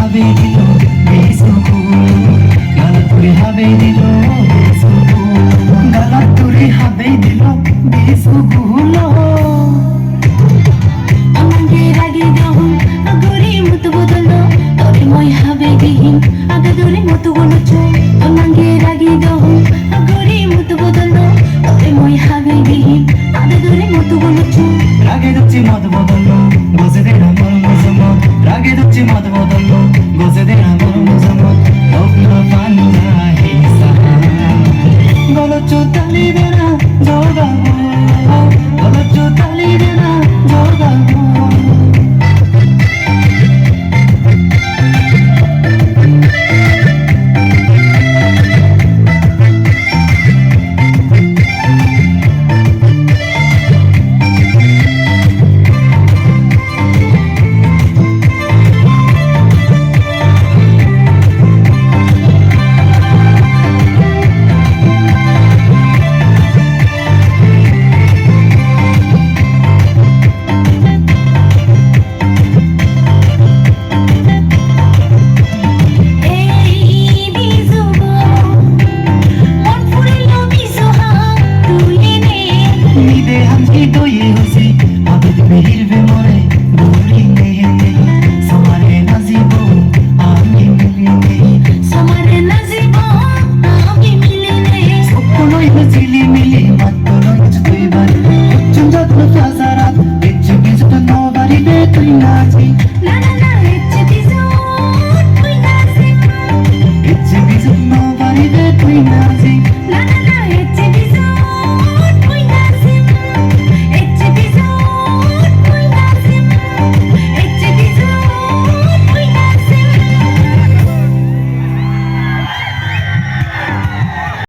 habe dilo besuku galat turi habe dilo besuku galat turi habe dilo besuku lo আমাকে রাগে দহন আগরে মতো বদলো তোরে মই হবে দিহিন আগাদরে মতো বলো চো আমাকে রাগে দহন আগরে মতো বদলো তোরে মই হবে দিহিন আগাদরে মতো বলো চো রাগে দুচ্ছি মত বদলো গোজে দে না মন মুজমত রাগে দুচ্ছি মত বদলো গোজে দে না মন মুজমত লোকনা পান্না হিসা গলো চোতালি দে না জোগাবো গলো চোতালি দে না জোগাবো Nobody between us.